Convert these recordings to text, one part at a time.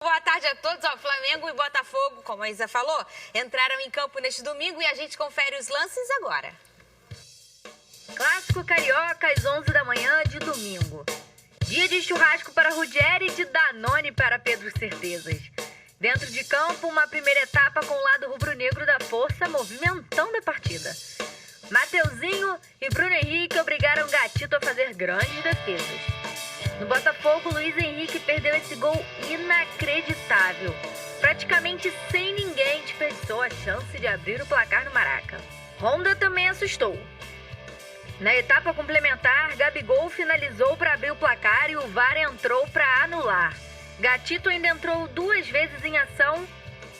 Boa tarde a todos. Flamengo e Botafogo, como a Isa falou, entraram em campo neste domingo e a gente confere os lances agora. Clássico Carioca às 11 da manhã de domingo. Dia de churrasco para Ruggeri e de Danone para Pedro Certezas. Dentro de campo, uma primeira etapa com o lado rubro-negro da força movimentando a partida. Mateuzinho e Bruno Henrique obrigaram Gatito a fazer grandes defesas. No Botafogo, Luiz Henrique perdeu esse gol inacreditável. Praticamente sem ninguém desperdiçou a chance de abrir o placar no Maraca. Honda também assustou. Na etapa complementar, Gabigol finalizou para abrir o placar e o VAR entrou para anular. Gatito ainda entrou 2 vezes em ação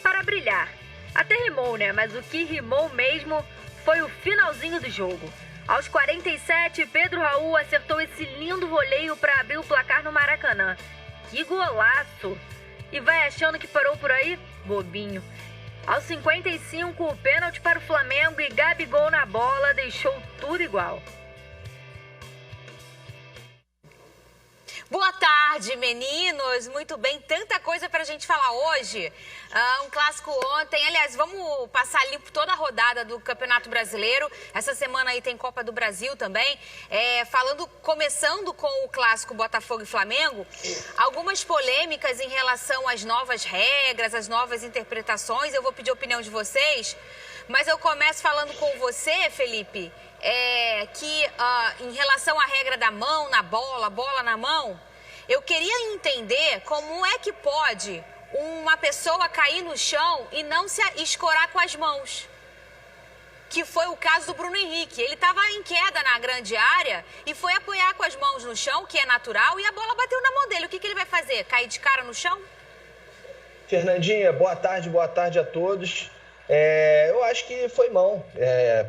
para brilhar. Até rimou, né? Mas o que rimou mesmo foi o finalzinho do jogo. Aos 47, Pedro Raul acertou esse lindo voleio para abrir o placar no Maracanã. Que golaço! E vai achando que parou por aí? Bobinho. Aos 55, o pênalti para o Flamengo e Gabigol na bola deixou tudo igual. Boa tarde, meninos. Muito bem, tanta coisa pra gente falar hoje. Um clássico ontem. Aliás, vamos passar ali por toda a rodada do Campeonato Brasileiro. Essa semana aí tem Copa do Brasil também. Começando com o clássico Botafogo e Flamengo, algumas polêmicas em relação às novas regras, às novas interpretações. Eu vou pedir a opinião de vocês, mas eu começo falando com você, Felipe. Em relação à regra da mão na bola, bola na mão, eu queria entender como é que pode uma pessoa cair no chão e não se escorar com as mãos. Que foi o caso do Bruno Henrique. Ele estava em queda na grande área e foi apoiar com as mãos no chão, que é natural, e a bola bateu na mão dele. O que ele vai fazer? Cair de cara no chão? Fernandinha, boa tarde a todos. Eu acho que foi mão.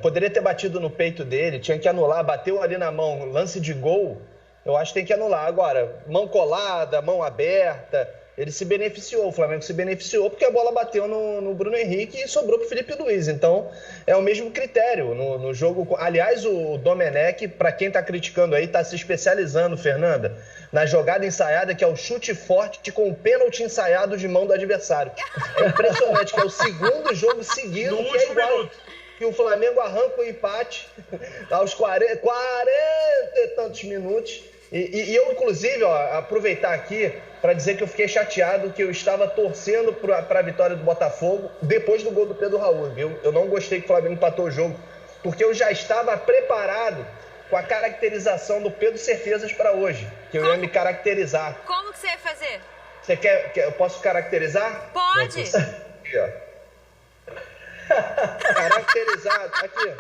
Poderia ter batido no peito dele, tinha que anular, bateu ali na mão, lance de gol, eu acho que tem que anular. Agora, mão colada, mão aberta, ele se beneficiou, o Flamengo se beneficiou porque a bola bateu no Bruno Henrique e sobrou para o Felipe Luiz. Então, é o mesmo critério no jogo. Aliás, o Domenech, para quem está criticando aí, está se especializando, Fernanda, na jogada ensaiada, que é o chute forte com o pênalti ensaiado de mão do adversário. É impressionante, que é o segundo jogo seguido que é igual. Que o Flamengo arranca o empate aos 40 e tantos minutos. E eu, inclusive, aproveitar aqui para dizer que eu fiquei chateado, que eu estava torcendo para a vitória do Botafogo depois do gol do Pedro Raul, viu? Eu não gostei que o Flamengo empatou o jogo, porque eu já estava preparado com a caracterização do Pedro Certezas para hoje, que eu ia me caracterizar. Como que você ia fazer? Você quer eu posso caracterizar? Pode. Aqui, ó. Caracterizado. Aqui.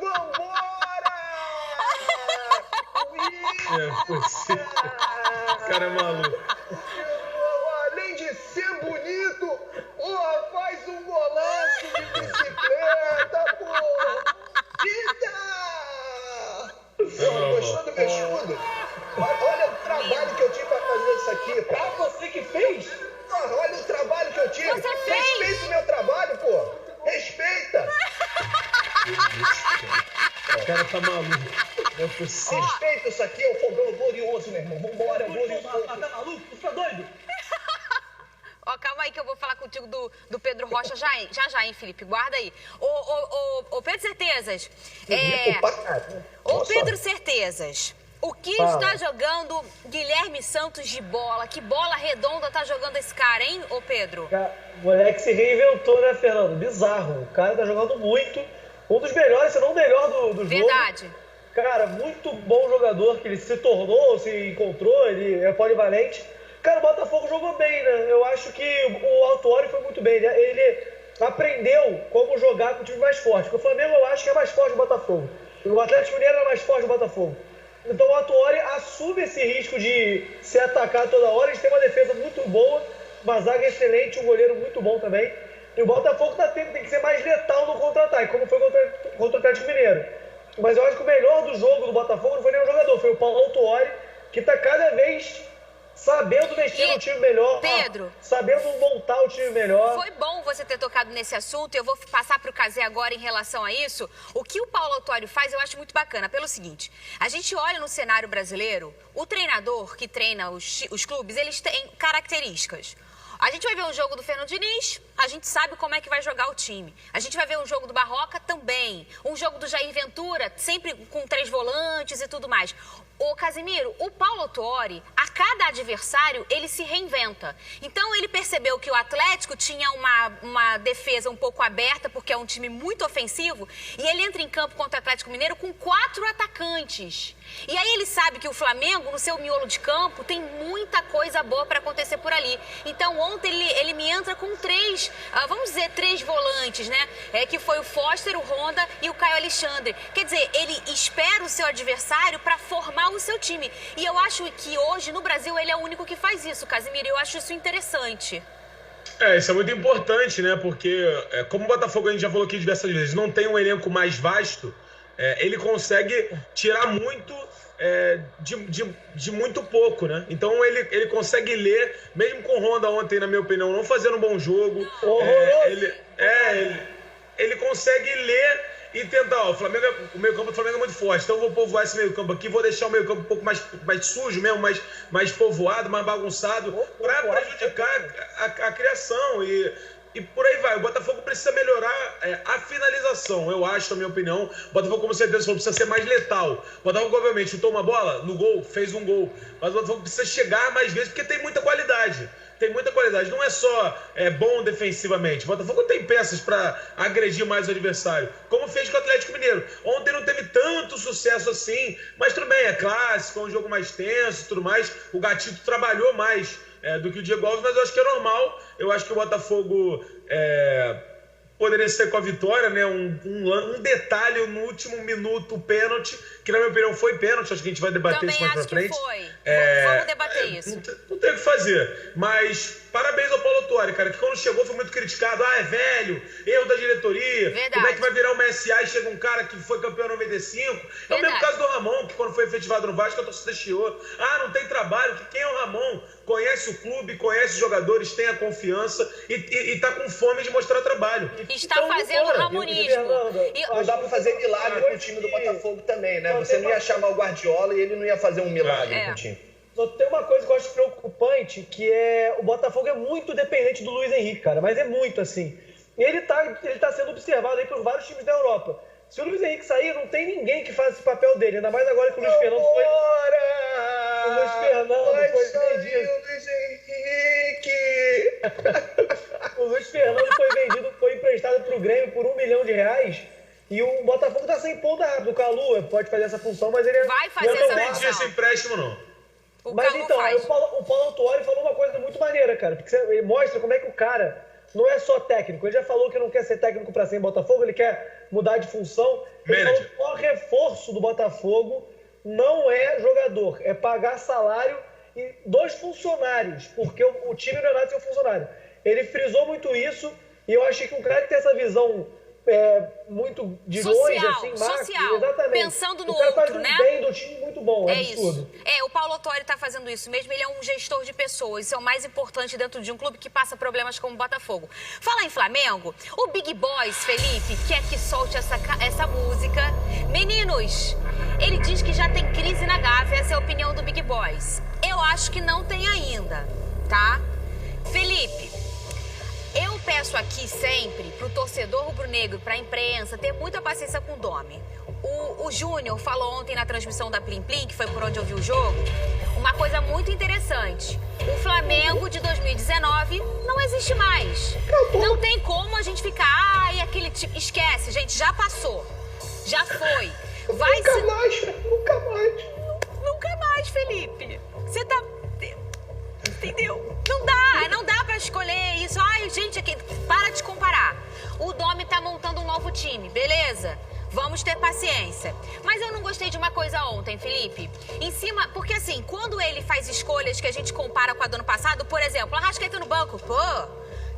Vambora! Você. Cara é maluco. Além de ser bonito, faz um golaço de bicicleta, porra! Gostou do meu escudo? Olha o trabalho que eu tive pra fazer isso aqui, pô. Você que fez? Olha o trabalho que eu tive. Você fez? Respeita o meu trabalho, pô. Respeita. O cara tá maluco. Não é possível. Respeita isso aqui, é o fogão glorioso, meu irmão. Vambora, glorioso. Tá maluco? Tu tá doido? Calma aí que eu vou falar contigo do Pedro Rocha já, hein, Felipe? Guarda aí. Ô, Pedro Certezas. Ô, Pedro Certezas. O que está jogando Guilherme Santos de bola? Que bola redonda tá jogando esse cara, hein, ô Pedro? O moleque se reinventou, né, Fernando? Bizarro. O cara tá jogando muito. Um dos melhores, se não o melhor do jogo. Verdade. Cara, muito bom jogador que ele se tornou, se encontrou, ele é polivalente. Cara, o Botafogo jogou bem, né? Eu acho que o Autuori foi muito bem. Ele aprendeu como jogar com o time mais forte. Porque o Flamengo, eu acho que é mais forte que o Botafogo. O Atlético Mineiro é mais forte que o Botafogo. Então o Autuori assume esse risco de ser atacado toda hora. Eles têm uma defesa muito boa, uma zaga excelente, um goleiro muito bom também. E o Botafogo tem que ser mais letal no contra-ataque, como foi contra o Atlético Mineiro. Mas eu acho que o melhor do jogo do Botafogo não foi nenhum jogador, foi o Paulo Autuori, que está cada vez sabendo mexer no time melhor. Pedro, sabendo montar o time melhor. Foi bom você ter tocado nesse assunto. Eu vou passar para o Cazé agora em relação a isso. O que o Paulo Autuori faz eu acho muito bacana. Pelo seguinte, a gente olha no cenário brasileiro, o treinador que treina os clubes, eles têm características. A gente vai ver um jogo do Fernando Diniz, a gente sabe como é que vai jogar o time. A gente vai ver um jogo do Barroca também. Um jogo do Jair Ventura, sempre com 3 volantes e tudo mais. Ô Casimiro, o Paulo Autuori, a cada adversário, ele se reinventa. Então, ele percebeu que o Atlético tinha uma defesa um pouco aberta, porque é um time muito ofensivo, e ele entra em campo contra o Atlético Mineiro com 4 atacantes. E aí ele sabe que o Flamengo, no seu miolo de campo, tem muita coisa boa para acontecer por ali. Então, ontem ele me entra com 3, vamos dizer, 3 volantes, né? Que foi o Foster, o Honda e o Caio Alexandre. Quer dizer, ele espera o seu adversário para formar o seu time. E eu acho que hoje, no Brasil, ele é o único que faz isso, Casimiro. Eu acho isso interessante. Isso é muito importante, né? Porque, como o Botafogo, a gente já falou aqui diversas vezes, não tem um elenco mais vasto, ele consegue tirar muito de muito pouco, né? Então ele consegue ler, mesmo com o Honda ontem, na minha opinião, não fazendo um bom jogo. Ele consegue ler e tentar, o meio campo do Flamengo é muito forte, então eu vou povoar esse meio campo aqui, vou deixar o meio campo um pouco mais sujo mesmo, mais povoado, mais bagunçado, para prejudicar a criação e por aí vai. O Botafogo precisa melhorar a finalização, eu acho, na minha opinião. O Botafogo, como você disse, precisa ser mais letal. O Botafogo, obviamente, chutou uma bola no gol, fez um gol, mas o Botafogo precisa chegar mais vezes, porque tem muita qualidade. Tem muita qualidade, não é só bom defensivamente. O Botafogo tem peças para agredir mais o adversário, como fez com o Atlético Mineiro. Ontem não teve tanto sucesso assim, mas tudo bem, é clássico, é um jogo mais tenso e tudo mais. O Gatito trabalhou mais do que o Diego Alves, mas eu acho que é normal. Eu acho que o Botafogo poderia ser com a vitória, né? Um detalhe no último minuto, o pênalti, que na minha opinião foi pênalti, acho que a gente vai debater isso mais pra frente. Também acho que foi. Vamos debater isso. Não tem o que fazer, mas parabéns ao Paulo Autuori, cara, que quando chegou foi muito criticado. É velho, erro da diretoria. Verdade. Como é que vai virar uma SA e chega um cara que foi campeão em 95? É o mesmo caso do Ramon, que quando foi efetivado no Vasco, a torcida chiou. Não tem trabalho, que quem é o Ramon? Conhece o clube, conhece os jogadores, tem a confiança e tá com fome de mostrar trabalho. Está então, fazendo ramonismo. Não dá pra fazer milagre com o time do Botafogo também, né? Você não ia chamar o Guardiola e ele não ia fazer um milagre com o time. Só tem uma coisa que eu acho preocupante, que é o Botafogo é muito dependente do Luiz Henrique, cara, mas é muito assim. E ele tá sendo observado aí por vários times da Europa. Se o Luiz Henrique sair, não tem ninguém que faça esse papel dele, ainda mais agora que o Luiz Fernando foi... O Luiz Fernando foi vendido. O Luiz Fernando foi vendido, foi emprestado pro Grêmio por R$1 milhão. E o Botafogo tá sem ponta rápida. O Calu pode fazer essa função, mas ele vai fazer essa função. Não tem esse empréstimo, não. Mas então, o Paulo Autuori falou uma coisa muito maneira, cara. Porque ele mostra como é que o cara não é só técnico. Ele já falou que não quer ser técnico pra ser em Botafogo, ele quer mudar de função. Ele falou que o maior reforço do Botafogo não é jogador, é pagar salário e 2 funcionários, porque o time não é nada sem um funcionário. Ele frisou muito isso e eu achei que um cara que tem essa visão muito de longe, assim, social, exatamente. Pensando no outro, né? Bem do time muito bom, é absurdo. Isso. O Paulo Autuori tá fazendo isso mesmo, ele é um gestor de pessoas, isso é o mais importante dentro de um clube que passa problemas como o Botafogo. Falar em Flamengo, o Big Boys, Felipe, quer que solte essa música. Meninos, ele diz que já tem crise na Gávea, essa é a opinião do Big Boys. Eu acho que não tem ainda, tá? Felipe, eu peço aqui sempre pro torcedor rubro-negro, pra imprensa, ter muita paciência com o Domi. O Júnior falou ontem na transmissão da Plim Plim, que foi por onde eu vi o jogo, uma coisa muito interessante. O Flamengo de 2019 não existe mais. Não tem como a gente ficar, aquele tipo... Esquece, gente, já passou. Já foi. Nunca mais, Felipe. Você tá... Entendeu? Não dá pra escolher isso. Gente, aqui, para de comparar. O Domi tá montando um novo time, beleza? Vamos ter paciência. Mas eu não gostei de uma coisa ontem, Felipe. Porque assim, quando ele faz escolhas que a gente compara com a do ano passado, por exemplo, Arrascaeta no banco,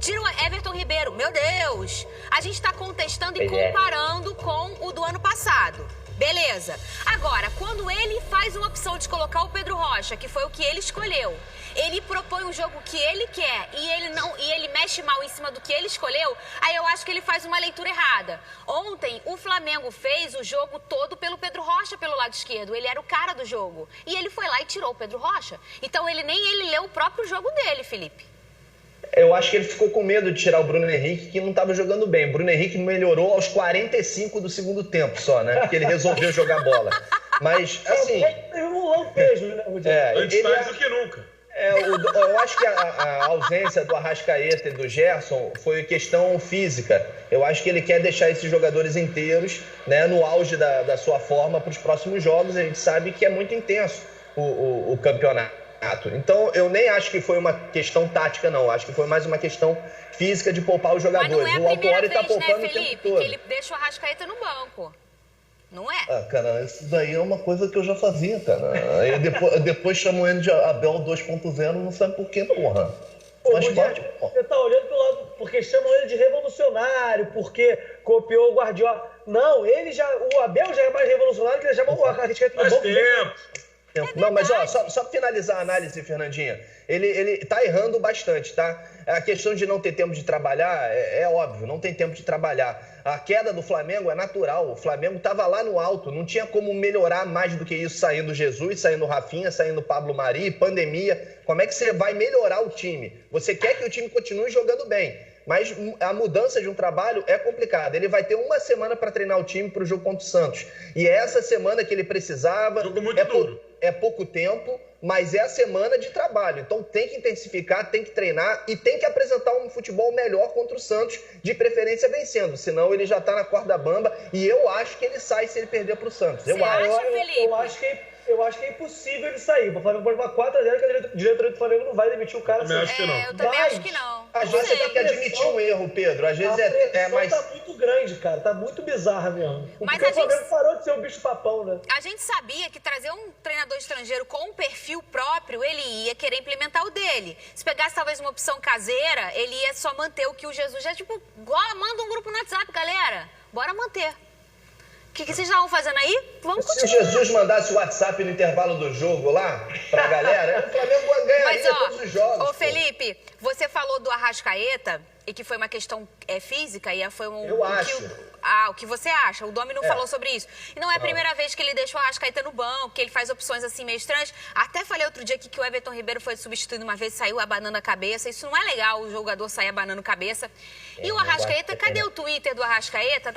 tira o Everton Ribeiro, meu Deus. A gente tá contestando e comparando com o do ano passado. Beleza. Agora, quando ele faz uma opção de colocar o Pedro Rocha, que foi o que ele escolheu, ele propõe um jogo que ele quer e ele mexe mal em cima do que ele escolheu, aí eu acho que ele faz uma leitura errada. Ontem, o Flamengo fez o jogo todo pelo Pedro Rocha pelo lado esquerdo. Ele era o cara do jogo. E ele foi lá e tirou o Pedro Rocha. Então, nem ele leu o próprio jogo dele, Felipe. Eu acho que ele ficou com medo de tirar o Bruno Henrique, que não estava jogando bem. O Bruno Henrique melhorou aos 45 do segundo tempo só, né? Porque ele resolveu jogar bola. Mas, assim... Teve um lampejo, né? Antes tarde do que nunca. Eu acho que a ausência do Arrascaeta e do Gerson foi questão física. Eu acho que ele quer deixar esses jogadores inteiros, né, no auge da sua forma para os próximos jogos. A gente sabe que é muito intenso o campeonato. Então, eu nem acho que foi uma questão tática, não. Acho que foi mais uma questão física de poupar os jogadores. Mas não é a primeira vez, tá poupando, né, Felipe, que ele deixa o Arrascaeta no banco. Não é? Ah, cara, isso daí é uma coisa que eu já fazia, cara. Aí depois chamam ele de Abel 2.0, não sabe por quê, porra. Mas pode, porra. Você tá olhando pro lado, porque chamam ele de revolucionário, porque copiou o Guardiola. Não, o Abel já é mais revolucionário que ele chama o Arrascaeta no banco. Não, mas só para finalizar a análise, Fernandinha, ele tá errando bastante, tá? A questão de não ter tempo de trabalhar é óbvio, não tem tempo de trabalhar. A queda do Flamengo é natural, o Flamengo estava lá no alto, não tinha como melhorar mais do que isso saindo Jesus, saindo Rafinha, saindo Pablo Mari, pandemia. Como é que você vai melhorar o time? Você quer que o time continue jogando bem, mas a mudança de um trabalho é complicada. Ele vai ter uma semana para treinar o time para o jogo contra o Santos. E é essa semana que ele precisava. Jogo muito duro. É pouco tempo, mas é a semana de trabalho. Então tem que intensificar, tem que treinar e tem que apresentar um futebol melhor contra o Santos, de preferência vencendo. Senão ele já está na corda bamba e eu acho que ele sai se ele perder para o Santos. Você acha, Felipe? Eu acho que é impossível ele sair. O Flamengo pode levar 4-0, que a diretoria do Flamengo não vai demitir o cara. Eu também acho que não. Eu também acho que não. Às vezes você tem que admitir um erro, Pedro. Às vezes é mais... tá muito grande, cara. Tá muito bizarra mesmo. Mas porque o Flamengo parou de ser um bicho papão, né? A gente sabia que trazer um treinador estrangeiro com um perfil próprio, ele ia querer implementar o dele. Se pegasse talvez uma opção caseira, ele ia só manter o que o Jesus já, tipo, manda um grupo no WhatsApp, galera. Bora manter. O que vocês estavam fazendo aí? Vamos continuar. Se Jesus mandasse o WhatsApp no intervalo do jogo lá, pra galera, o Flamengo ganharia todos os jogos. Ô Felipe, você falou do Arrascaeta e que foi uma questão física e foi um... Eu acho. O que você acha? O Domi não falou sobre isso. E não é a primeira vez que ele deixa o Arrascaeta no banco, que ele faz opções assim meio estranhas. Até falei outro dia aqui que o Everton Ribeiro foi substituído uma vez, saiu abanando a cabeça. Isso não é legal, o jogador sair abanando a cabeça. E o Arrascaeta, cadê o Twitter do Arrascaeta?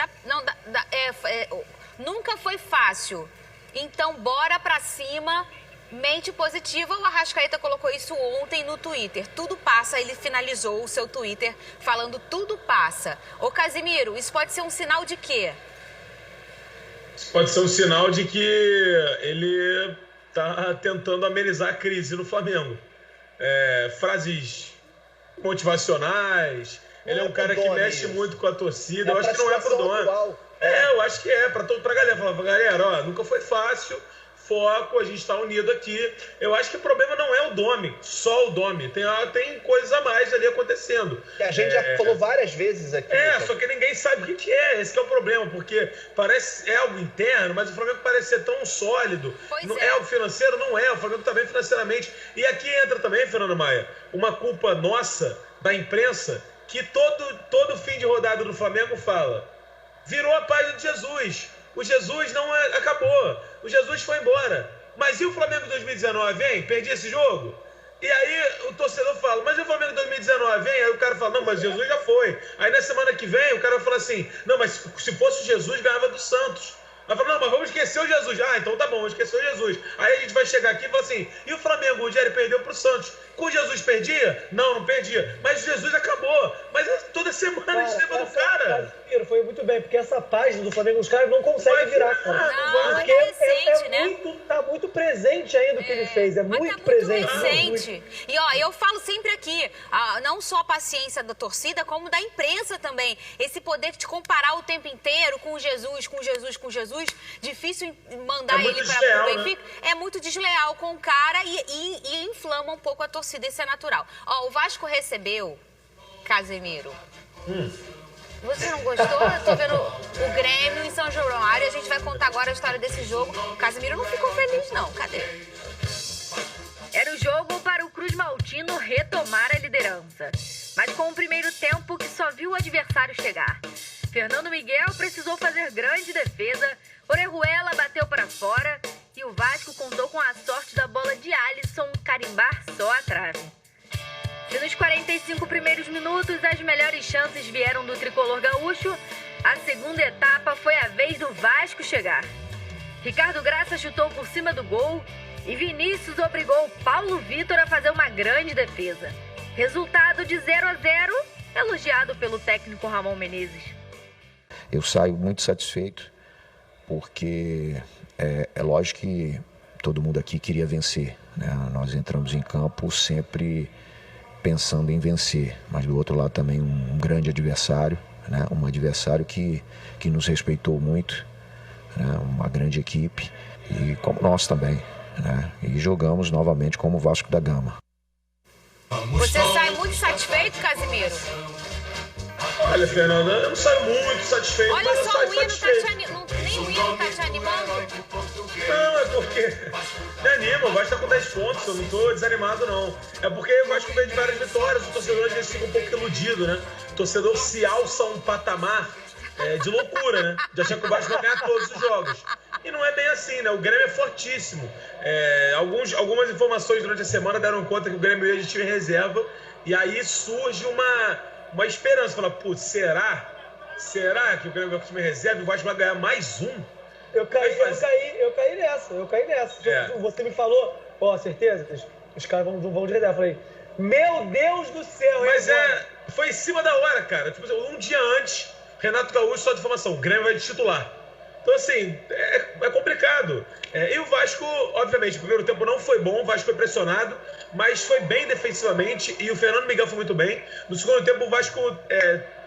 Nunca foi fácil. Então, bora pra cima. Mente positiva, o Arrascaeta colocou isso ontem no Twitter. Tudo passa, ele finalizou o seu Twitter falando tudo passa. Ô Casimiro, isso pode ser um sinal de quê? Isso pode ser um sinal de que ele está tentando amenizar a crise no Flamengo. Frases motivacionais, ele é um cara que mexe muito com a torcida. Eu acho que não é pro dono. Eu acho que é, pra galera. Falar, galera, ó, nunca foi fácil. Foco, a gente está unido aqui. Eu acho que o problema não é o Domi, só o Domi. Tem coisas a mais ali acontecendo. Que a gente já falou várias vezes aqui. Só que ninguém sabe o que é. Esse que é o problema, porque parece algo interno, mas o Flamengo parece ser tão sólido. Não é algo financeiro? Não é. O Flamengo está bem financeiramente. E aqui entra também, Fernando Maia, uma culpa nossa, da imprensa, que todo fim de rodada do Flamengo fala: virou a página de Jesus. O Jesus não acabou. O Jesus foi embora. Mas e o Flamengo 2019, hein? Perdi esse jogo? E aí o torcedor fala, mas e o Flamengo 2019, hein? Aí o cara fala, não, mas Jesus já foi. Aí na semana que vem o cara vai falar assim, não, mas se fosse o Jesus, ganhava do Santos. Aí fala, não, mas vamos esquecer o Jesus. Ah, então tá bom, vamos esquecer o Jesus. Aí a gente vai chegar aqui e falar assim, e o Flamengo, o Jerry perdeu pro Santos. Com o Jesus perdia? Não perdia. Mas Jesus acabou. Mas toda semana a gente lembra do cara. Foi muito bem, porque essa página do Flamengo, os caras não conseguem virar, cara. Porque recente, né? Tá muito presente ainda o que ele fez. Muito presente. Recente. E ó, eu falo sempre aqui, não só a paciência da torcida, como da imprensa também. Esse poder de comparar o tempo inteiro com Jesus, difícil mandar ele para o Benfica. Né? É muito desleal com o cara e inflama um pouco a torcida, isso é natural. Ó, o Vasco recebeu, Casemiro, Você não gostou? Eu tô vendo o Grêmio em São Januário e a gente vai contar agora a história desse jogo. O Casimiro não ficou feliz, não. Cadê? Era o jogo para o Cruz Maltino retomar a liderança. Mas com o primeiro tempo que só viu o adversário chegar. Fernando Miguel precisou fazer grande defesa, Orejuela bateu para fora e o Vasco contou com a sorte da bola de Alisson carimbar só a trave. Se nos 45 primeiros minutos as melhores chances vieram do tricolor gaúcho, a segunda etapa foi a vez do Vasco chegar. Ricardo Graça chutou por cima do gol e Vinícius obrigou Paulo Vitor a fazer uma grande defesa. Resultado de 0-0, elogiado pelo técnico Ramon Menezes. Eu saio muito satisfeito, porque é lógico que todo mundo aqui queria vencer, né? Nós entramos em campo sempre pensando em vencer, mas do outro lado também um grande adversário, né? Um adversário que nos respeitou muito, né? Uma grande equipe, e como nós também, né? E jogamos novamente como o Vasco da Gama. Você sai muito satisfeito, Casimiro? Olha, Fernanda, eu não saio muito satisfeito, Olha mas eu só, saio o hino satisfeito. nem o hino tá te animando? Não, é porque me anima, o Vasco tá com 10 pontos, eu não tô desanimado não. É porque o Vasco vem de várias vitórias, o torcedor às vezes fica um pouco iludido, né? O torcedor se alça um patamar de loucura, né? De achar que o Vasco vai ganhar todos os jogos. E não é bem assim, né? O Grêmio é fortíssimo. Algumas informações durante a semana deram conta que o Grêmio ia de time em reserva, e aí surge uma esperança. Fala, putz, será que o Grêmio vai com o time em reserva e o Vasco vai ganhar mais um? Eu caí nessa. Você me falou, certeza, os caras vão de reserva. Eu falei, meu Deus do céu. Mas foi em cima da hora, cara. Tipo, um dia antes, Renato Gaúcho só de informação, o Grêmio vai de titular. Então, assim, é complicado. E o Vasco, obviamente, no primeiro tempo não foi bom, o Vasco foi pressionado, mas foi bem defensivamente e o Fernando Miguel foi muito bem. No segundo tempo, o Vasco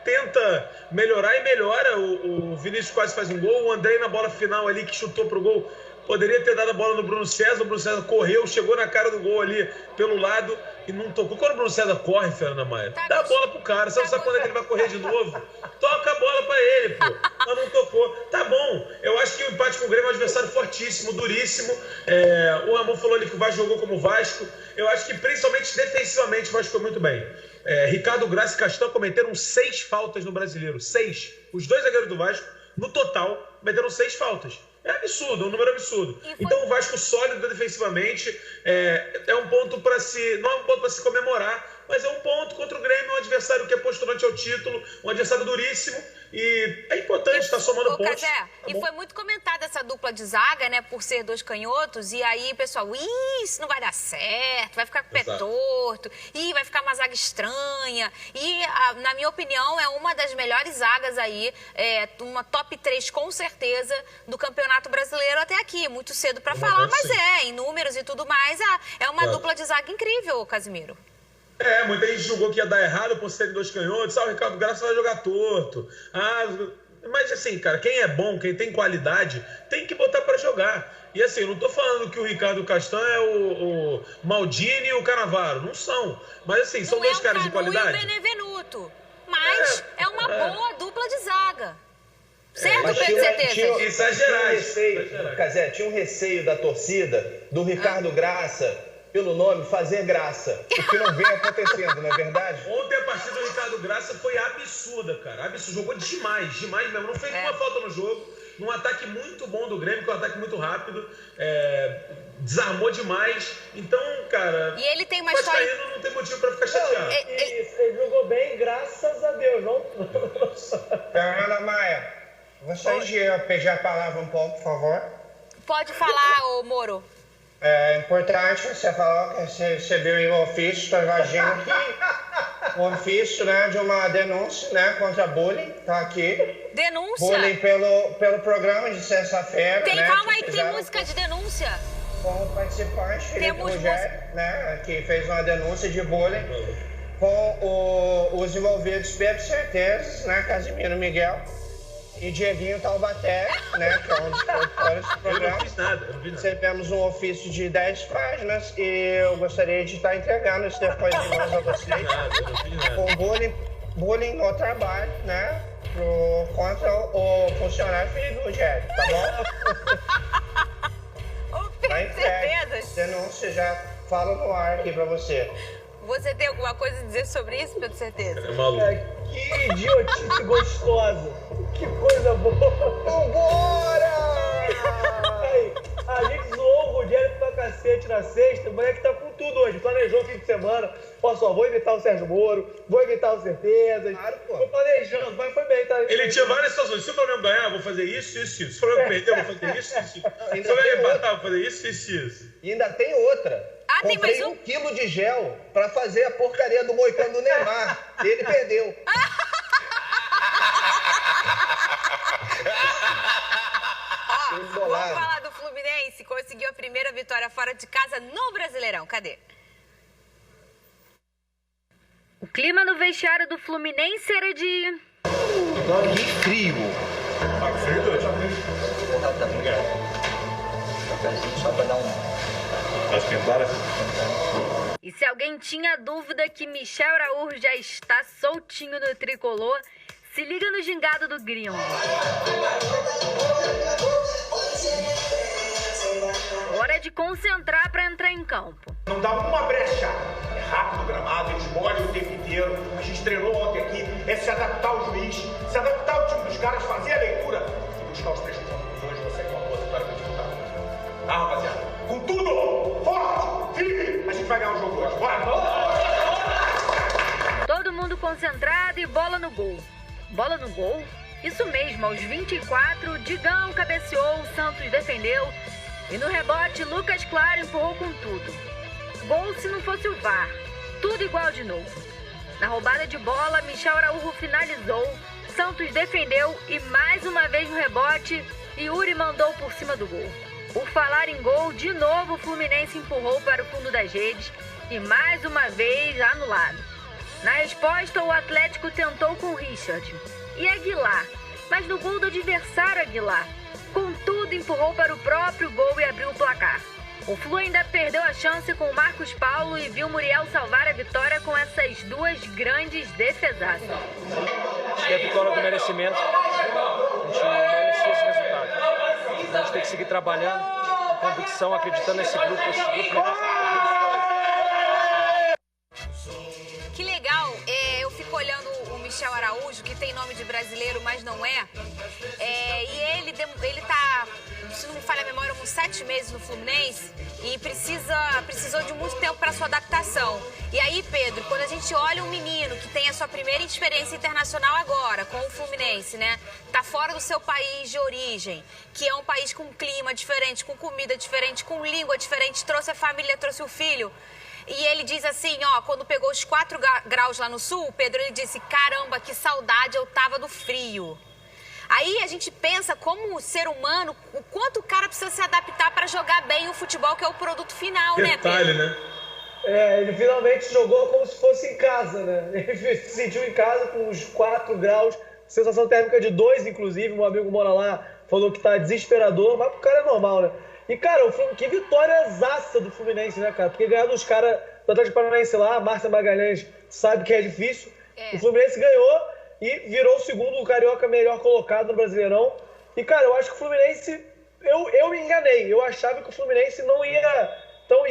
tenta melhorar e melhora. O Vinícius quase faz um gol, o André na bola final ali que chutou pro gol, poderia ter dado a bola no Bruno César, o Bruno César correu, chegou na cara do gol ali pelo lado e não tocou. Quando o Bruno César corre, Fernanda Maia, dá a bola pro cara, você não sabe quando é que ele vai correr de novo. Toca a bola pra ele, pô. Mas não tocou. Tá bom, eu acho que o empate com o Grêmio é um adversário fortíssimo, duríssimo. O Ramon falou ali que o Vasco jogou como o Vasco. Eu acho que principalmente defensivamente o Vasco foi muito bem. Ricardo Graça e Castan cometeram 6 faltas no Brasileiro. 6. Os 2 zagueiros do Vasco, no total, cometeram 6 faltas. É absurdo, é um número absurdo. Então o Vasco sólido defensivamente é um ponto não é um ponto para se comemorar, mas é um ponto contra o Grêmio, um adversário que é postulante ao título, um adversário duríssimo, e é importante estar somando pontos. Cazé, e foi muito comentada essa dupla de zaga, né, por ser 2 canhotos, e aí, pessoal, isso não vai dar certo, vai ficar com o pé torto, vai ficar uma zaga estranha, e na minha opinião é uma das melhores zagas aí, uma top 3 com certeza do Campeonato Brasileiro até aqui, muito cedo para falar, mas em números e tudo mais, é uma dupla de zaga incrível, Casimiro. Muita gente julgou que ia dar errado por serem 2 canhotos. O Ricardo Graça vai jogar torto. Mas assim, cara, quem é bom, quem tem qualidade, tem que botar pra jogar. E assim, eu não tô falando que o Ricardo Castan é o Maldini e o Cannavaro. Não são. Mas assim, são 2 caras de qualidade. Não é o Benevenuto, mas é uma boa dupla de zaga. Certo, Pedro Certeza? Exagerar. Tinha um receio da torcida, do Ricardo Graça, pelo nome, fazer graça. O que não vem acontecendo, não é verdade? Ontem a partida do Ricardo Graça foi absurda, cara. Absurdo. Jogou demais mesmo. Não fez uma falta no jogo. Num ataque muito bom do Grêmio, que é um ataque muito rápido. Desarmou demais. Então, cara... E ele tem uma história... não tem motivo pra ficar chateado. Ele jogou bem, graças a Deus, não? Fernanda Maia, gostaria de pedir a palavra um pouco, por favor? Pode falar, ô Moro. É importante, você falou que você recebeu em ofício, estou imaginando que um ofício, né, de uma denúncia, né, contra bullying, tá aqui. Denúncia? Bullying pelo programa de sexta-feira, né. Calma aí, tem música de denúncia? Com o participante, Felipe Rogério, né, que fez uma denúncia de bullying com os envolvidos Pedro Certezas, né, Casimiro Miguel e Dieguinho Taubaté, né, que é um dos produtores do programa. Eu não fiz nada. Recebemos um ofício de 10 páginas e eu gostaria de estar entregando esse depoimento a vocês. Com bullying no trabalho, né? contra o funcionário filho do Rogério, tá bom? Tenho certeza. Denúncia, já falo no ar aqui pra você. Você tem alguma coisa a dizer sobre isso, Pedro Certeza? É maluco. Que idiotice gostosa. Que coisa boa. Vambora! Aí, a gente zoou o Rogério pra cacete na sexta, o moleque tá com tudo hoje. Planejou o fim de semana. Ó, só vou imitar o Sérgio Moro, vou imitar o Certezas. Claro, pô. Tô planejando, mas foi bem, tá? Ele tinha várias situações. Se o Flamengo ganhar, eu vou fazer isso, isso, isso. Se o Flamengo perder, eu vou fazer isso, isso, isso. Se o Flamengo empatar, eu vou fazer isso, isso, isso. E ainda tem outra. Ah, tem Comprei mais um? 1 quilo de gel pra fazer a porcaria do moicano do Neymar. E ele perdeu. Vamos falar do Fluminense. Conseguiu a primeira vitória fora de casa no Brasileirão. Cadê? O clima no vestiário do Fluminense era de... Que frio. Só pra dar E se alguém tinha dúvida que Michel Araújo já está soltinho no tricolor, se liga no gingado do gringo. Hora de concentrar para entrar em campo. Não dá uma brecha. É rápido o gramado, eles molham o tempo inteiro. A gente treinou ontem aqui. É se adaptar ao juiz, se adaptar ao time dos caras, fazer a leitura e buscar os 3 pontos. Hoje você tem uma boa vitória pra disputar. Tá, rapaziada? Com tudo! Forte! Firme! A gente vai ganhar o jogo hoje. Bora! Todo mundo concentrado e bola no gol. Bola no gol? Isso mesmo, aos 24, Digão cabeceou, o Santos defendeu. E no rebote, Lucas Claro empurrou com tudo. Gol se não fosse o VAR. Tudo igual de novo. Na roubada de bola, Michel Araújo finalizou, Santos defendeu e mais uma vez no rebote, Yuri mandou por cima do gol. Por falar em gol, de novo o Fluminense empurrou para o fundo das redes e mais uma vez anulado. Na resposta, o Atlético tentou com Richard e Aguilar, mas no gol do adversário Aguilar. Contudo, empurrou para o próprio gol e abriu o placar. O Flu ainda perdeu a chance com o Marcos Paulo e viu Muriel salvar a vitória com essas duas grandes defesaças. Acho que é a vitória do merecimento. A gente merecia esse resultado. A gente tem que seguir trabalhando, com convicção, acreditando nesse grupo. Que legal, eu fico olhando o Michel Araújo, que tem nome de brasileiro, mas não é. E ele tá, se não me falha a memória, uns 7 meses no Fluminense e precisou de muito tempo para sua adaptação. E aí, Pedro, quando a gente olha um menino que tem a sua primeira experiência internacional agora, com o Fluminense, né? Tá fora do seu país de origem, que é um país com clima diferente, com comida diferente, com língua diferente, trouxe a família, trouxe o filho. E ele diz assim, ó, quando pegou os 4 graus lá no sul, Pedro, ele disse, caramba, que saudade eu tava do frio. Aí a gente pensa como ser humano, o quanto o cara precisa se adaptar para jogar bem o futebol, que é o produto final, né, Pedro? Detalhe, né? Ele finalmente jogou como se fosse em casa, né? Ele se sentiu em casa com uns 4 graus, sensação térmica de 2, inclusive. Um amigo mora lá, falou que tá desesperador, mas pro cara é normal, né? E, cara, que vitória zaça do Fluminense, né, cara? Porque ganhar dos caras do Atlético Paranaense lá, Márcia Magalhães sabe que é difícil. O Fluminense ganhou e virou o segundo carioca melhor colocado no Brasileirão. E, cara, eu acho que o Fluminense... Eu me enganei. Eu achava que o Fluminense não ia tão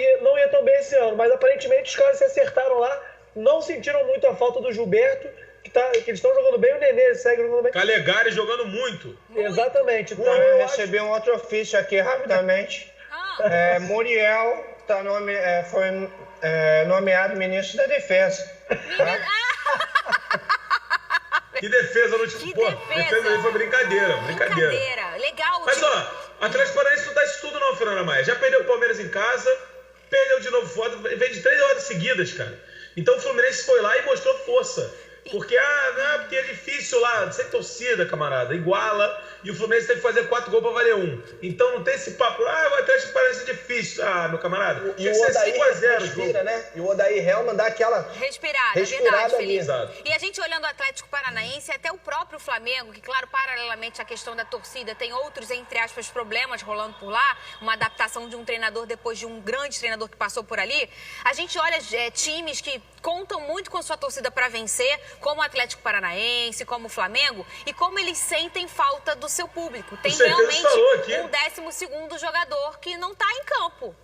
bem esse ano. Mas, aparentemente, os caras se acertaram lá. Não sentiram muito a falta do Gilberto, que eles estão jogando bem. O Nenê segue jogando bem. Calegari jogando muito. Exatamente. Então, eu recebi um outro ofício aqui, rapidamente. Muriel foi nomeado ministro da Defesa. Que defesa no tipo, pô, defesa aí foi brincadeira. Legal. Mas ó, o Atlético Paranaense não dá isso tudo não, Fernanda Maia. Já perdeu o Palmeiras em casa, perdeu de novo fora, vem de 3 derrotas seguidas, cara. Então o Fluminense foi lá e mostrou força. Porque, porque é difícil lá, sem torcida, camarada, iguala, e o Fluminense tem que fazer 4 gols pra valer 1. Então não tem esse papo, o Atlético parece difícil, meu camarada. E o Odair respira, né? E o Odair Helman dá aquela respirada, verdade, Felipe. E a gente olhando o Atlético Paranaense, até o próprio Flamengo, que claro, paralelamente à questão da torcida, tem outros, entre aspas, problemas rolando por lá, uma adaptação de um treinador depois de um grande treinador que passou por ali. A gente olha times que contam muito com sua torcida para vencer. como o Atlético Paranaense, como o Flamengo, e como eles sentem falta do seu público. Tem Certeza realmente falou aqui. um 12º jogador que não está em campo.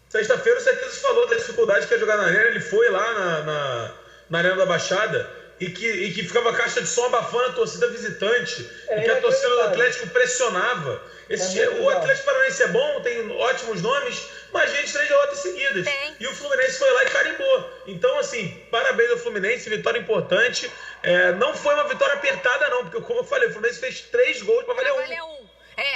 Sexta-feira o Certeza falou da dificuldade que é jogar na arena. Ele foi lá na Arena da Baixada e que ficava a caixa de som abafando a torcida visitante. E que a torcida do Atlético pressionava. O Atlético Paranaense é bom, tem ótimos nomes, mas gente, 3 derrotas seguidas. E o Fluminense foi lá e carimbou. Então, assim, parabéns ao Fluminense, vitória importante. Não foi uma vitória apertada, não, porque, como eu falei, o Fluminense fez 3 gols para valer um.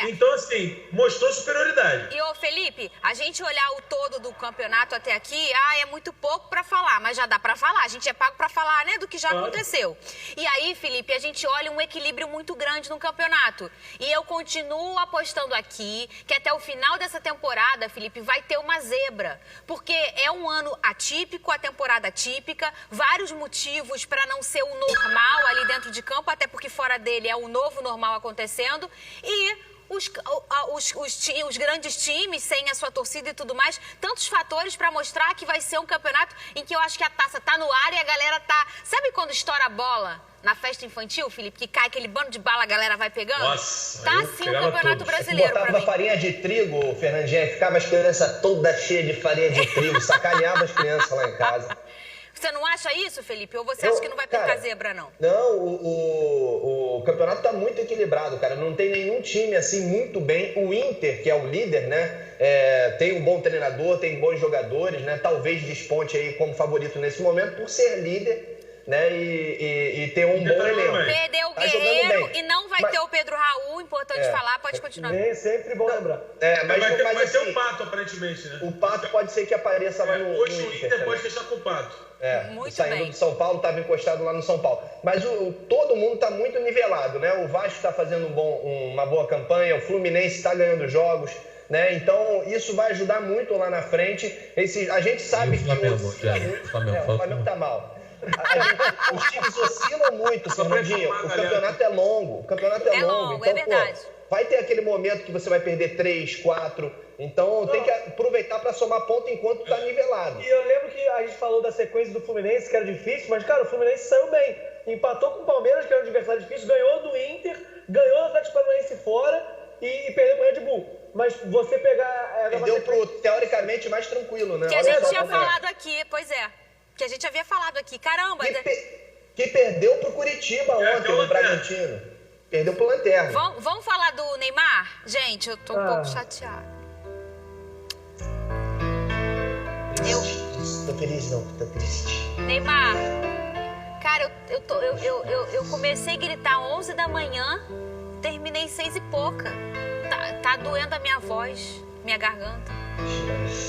Então, assim, mostrou superioridade. E, ô Felipe, a gente olhar o todo do campeonato até aqui, é muito pouco pra falar, mas já dá pra falar. A gente é pago pra falar, né, do que já aconteceu. E aí, Felipe, a gente olha um equilíbrio muito grande no campeonato. E eu continuo apostando aqui que até o final dessa temporada, Felipe, vai ter uma zebra. Porque é um ano atípico, a temporada atípica, vários motivos pra não ser o normal ali dentro de campo, até porque fora dele é o novo normal acontecendo. E os grandes times, sem a sua torcida e tudo mais, tantos fatores para mostrar que vai ser um campeonato em que eu acho que a taça tá no ar e a galera tá... Sabe quando estoura a bola na festa infantil, Felipe, que cai aquele bando de bala, a galera vai pegando? Nossa, tá assim o Campeonato Brasileiro pra mim. Botava farinha de trigo, Fernandinha, e ficava as crianças todas cheias de farinha de trigo, sacaneava as crianças lá em casa. Você não acha isso, Felipe? Ou você acha que não vai pintar zebra, não? Não, o campeonato tá muito equilibrado, cara. Não tem nenhum time assim muito bem. O Inter, que é o líder, né? Tem um bom treinador, tem bons jogadores, né? Talvez desponte aí como favorito nesse momento por ser líder, né? E ter um bom elenco. Perdeu o Guerreiro e não vai ter o Pedro Raul, importante falar, pode continuar. É sempre bom lembrar. Vai ter o Pato, aparentemente, né? O Pato pode ser que apareça lá no hoje o Inter pode fechar com o Pato. Saindo de São Paulo, estava encostado lá no São Paulo. Mas todo mundo está muito nivelado, né? O Vasco está fazendo uma boa campanha, o Fluminense está ganhando jogos, né? Então isso vai ajudar muito lá na frente. A gente sabe que o Flamengo está mal. Os times oscilam muito, Fernandinho. O campeonato é longo. Então, é verdade. Vai ter aquele momento que você vai perder 3, 4. Então tem que aproveitar para somar ponto enquanto tá nivelado. E eu lembro que a gente falou da sequência do Fluminense, que era difícil, mas, cara, o Fluminense saiu bem. Empatou com o Palmeiras, que era um adversário difícil, ganhou do Inter, ganhou do Atlético Paranaense fora e perdeu pro Red Bull. Mas você pegar... Perdeu pro, teoricamente, mais tranquilo, né? Que a gente tinha falado aqui, pois é. Que a gente havia falado aqui. Caramba! Que perdeu pro Curitiba ontem, no Bragantino. Perdeu pro Lanterna. Vamos falar do Neymar? Gente, eu tô um pouco chateada. Tô feliz não, tô triste. Neymar, cara, eu comecei a gritar 11 da manhã, terminei 6 e pouca. Tá doendo a minha voz, minha garganta.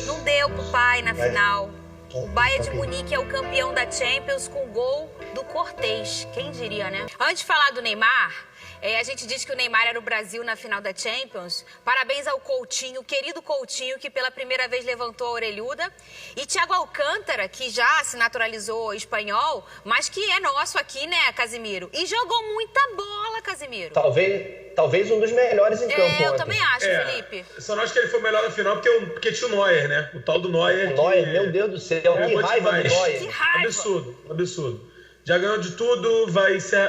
Não deu pro pai na final. O Bayern de Munique é o campeão da Champions com gol do Cortez. Quem diria, né? Antes de falar do Neymar, a gente disse que o Neymar era o Brasil na final da Champions. Parabéns ao Coutinho, querido Coutinho, que pela primeira vez levantou a orelhuda. E Thiago Alcântara, que já se naturalizou espanhol, mas que é nosso aqui, né, Casimiro? E jogou muita bola, Casimiro. Talvez um dos melhores em campo ontem. Eu também acho, Felipe. Só não acho que ele foi melhor na final porque tinha o Neuer, né? O tal do Neuer. O Neuer, meu Deus do céu, que raiva do Neuer. Que raiva. Absurdo. Já ganhou de tudo, vai ser...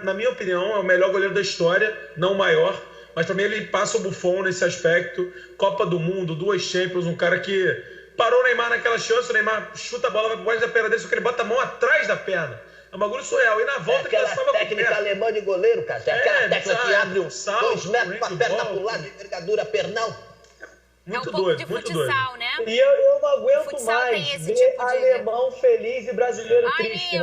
na minha opinião, é o melhor goleiro da história, não o maior. Mas também ele passa o Buffon nesse aspecto. Copa do Mundo, 2 Champions, um cara que parou o Neymar naquela chance, o Neymar chuta a bola, vai por baixo da perna dele, só que ele bota a mão atrás da perna. É um bagulho surreal. E na volta que aquela técnica alemã de goleiro, cara. Aquela técnica que abre 2 metros com a perna pro lado, envergadura, pernão. Muito um pouco de futsal, né? E eu não aguento mais ver tipo alemão feliz e brasileiro triste. É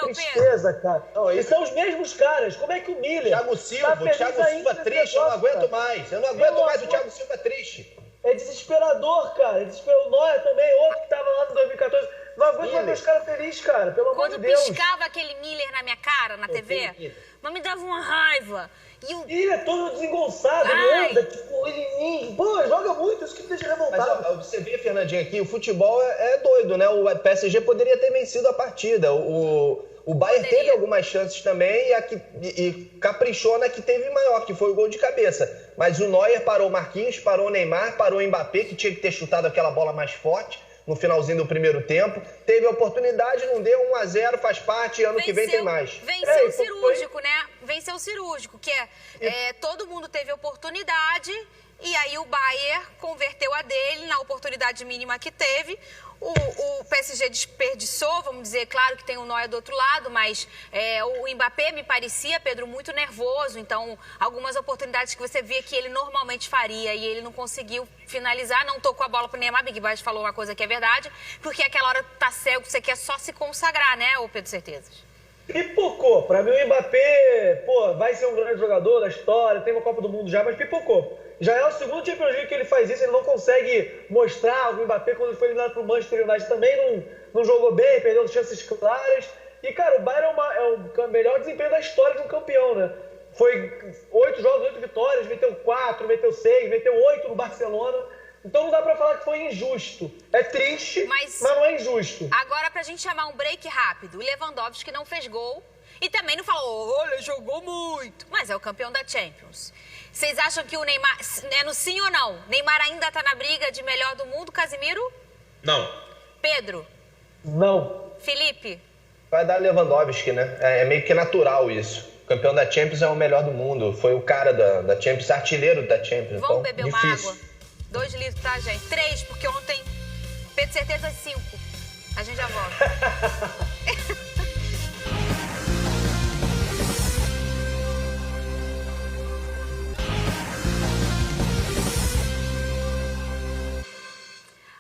uma tristeza, cara. Eles são os mesmos caras. Como é que o Miller... Thiago Silva triste, eu não aguento mais. Eu não aguento mais o Thiago Silva triste. É desesperador, cara. O Neuer também, outro que tava lá no 2014. Não aguento mais ver os caras felizes, cara. Pelo amor de Deus. Quando piscava aquele Miller na minha cara, na TV, mas me dava uma raiva. Ele é todo desengonçado, ele anda, tipo, ele joga muito, isso que me deixa revoltado. Mas você vê, Fernandinho, aqui, o futebol é doido, né? O PSG poderia ter vencido a partida. O Bayern teve algumas chances também e caprichou na que teve maior, que foi o gol de cabeça. Mas o Neuer parou o Marquinhos, parou o Neymar, parou o Mbappé, que tinha que ter chutado aquela bola mais forte. no finalzinho do primeiro tempo. Teve a oportunidade, não deu, 1-0, faz parte, ano que vem tem mais. Venceu o cirúrgico, né? Venceu o cirúrgico, que todo mundo teve oportunidade e aí o Bayern converteu a dele na oportunidade mínima que teve. O PSG desperdiçou, vamos dizer, claro que tem o Neuer do outro lado, mas o Mbappé me parecia, Pedro, muito nervoso. Então, algumas oportunidades que você via que ele normalmente faria e ele não conseguiu finalizar, não tocou a bola pro Neymar. Big Boy falou uma coisa que é verdade, porque aquela hora tá cego, você quer só se consagrar, né, ô Pedro Certezas? Pipocou. Pra mim o Mbappé, vai ser um grande jogador da história, tem uma Copa do Mundo já, mas pipocou. Já é o segundo Champions League que ele faz isso, ele não consegue mostrar. O Mbappé, quando ele foi eliminado pro Manchester United, também não jogou bem, perdeu chances claras. E, cara, o Bayern é o melhor desempenho da história de um campeão, né? Foi 8 jogos, 8 vitórias, meteu 4, meteu 6, meteu 8 no Barcelona. Então não dá pra falar que foi injusto. É triste, mas não é injusto. Agora, pra gente chamar um break rápido, o Lewandowski não fez gol e também não falou, olha, jogou muito, mas é o campeão da Champions. Vocês acham que o Neymar, é no sim ou não? Neymar ainda tá na briga de melhor do mundo, Casimiro? Não. Pedro? Não. Felipe? Vai dar Lewandowski, né? É meio que natural isso. O campeão da Champions é o melhor do mundo. Foi o cara da Champions, artilheiro da Champions. Vamos então, beber difícil. uma água? 2 litros, tá, gente? 3, porque ontem, Pedro Certeza, 5. A gente já volta.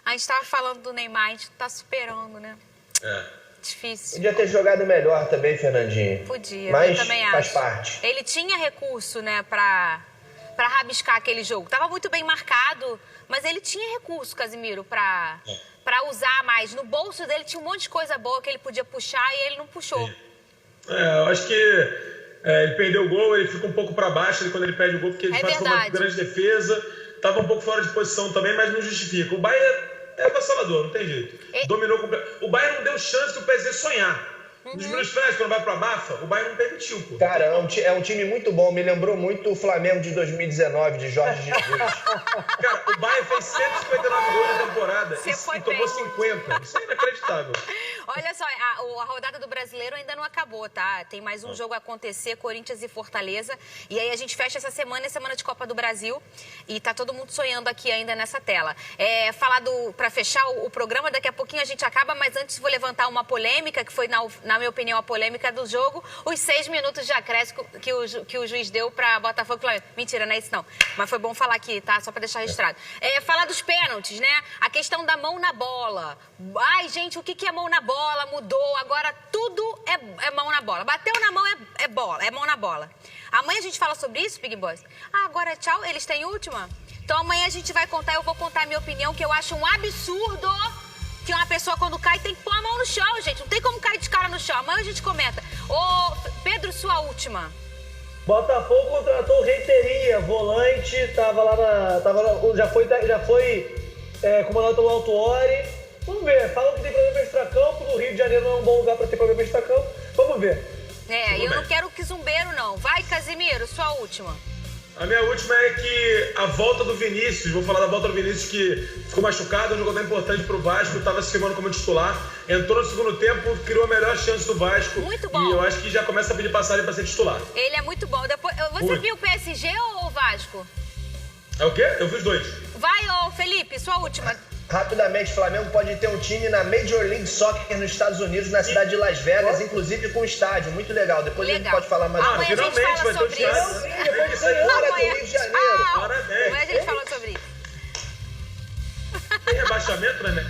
A gente tava falando do Neymar, a gente tá superando, né? Difícil. Podia ter jogado melhor também, Fernandinho. Podia, mas eu também faz acho. parte. Ele tinha recurso, né, pra rabiscar aquele jogo. Tava muito bem marcado, mas ele tinha recurso, Casimiro, pra usar mais. No bolso dele tinha um monte de coisa boa que ele podia puxar e ele não puxou. Eu acho que ele perdeu o gol, ele fica um pouco pra baixo quando ele perde o gol, porque ele faz uma grande defesa. Tava um pouco fora de posição também, mas não justifica. O Bayern é avassalador, não tem jeito. Dominou completamente. O Bayern não deu chance do PSG sonhar. Nos primeiros finais, quando vai pra Bafa, o Bayern não permitiu, pô. Cara, é um time muito bom. Me lembrou muito o Flamengo de 2019, de Jorge Jesus. Cara, o Bayern fez 159 gols na temporada e tomou 50. Isso é inacreditável. Olha só, a rodada do Brasileiro ainda não acabou, tá? Tem mais um jogo a acontecer, Corinthians e Fortaleza. E aí a gente fecha essa semana, semana de Copa do Brasil. E tá todo mundo sonhando aqui ainda nessa tela. Pra fechar o programa, daqui a pouquinho a gente acaba, mas antes vou levantar uma polêmica, que foi, na minha opinião, a polêmica do jogo. Os 6 minutos de acréscimo que o juiz deu pra Botafogo e Flamengo. Mentira, não é isso não. Mas foi bom falar aqui, tá? Só pra deixar registrado. Falar dos pênaltis, né? A questão da mão na bola. Ai, gente, o que é mão na bola? Mudou, agora tudo é mão na bola. Bateu na mão é bola, é mão na bola. Amanhã a gente fala sobre isso, Big Boys? Agora tchau, eles têm última? Então amanhã a gente vai contar, eu vou contar a minha opinião, que eu acho um absurdo que uma pessoa quando cai tem que pôr a mão no chão, gente. Não tem como cair de cara no chão. Amanhã a gente comenta. Ô, Pedro, sua última. Botafogo contratou o Reiteria, volante, já foi comandado pelo Autuori. Vamos ver, falam que tem problema extracampo, no Rio de Janeiro não é um bom lugar pra ter problema extracampo. Vamos ver. Eu não quero quizumbeiro, não. Vai, Casimiro, sua última. A minha última é que a volta do Vinícius, vou falar da volta do Vinícius, que ficou machucado, um jogador importante pro Vasco, estava se firmando como titular, entrou no segundo tempo, criou a melhor chance do Vasco. Muito bom. E eu acho que já começa a pedir passagem para ser titular. Ele é muito bom. Você viu o PSG ou o Vasco? É o quê? Eu vi os dois. Vai, ô Felipe, sua última. Rapidamente, o Flamengo pode ter um time na Major League Soccer nos Estados Unidos, na cidade de Las Vegas, inclusive com estádio. Muito legal. Depois a gente pode falar mais. Finalmente vai ter um estádio. Fora do Rio de Janeiro. Amanhã a gente fala sobre isso. Tem rebaixamento, né?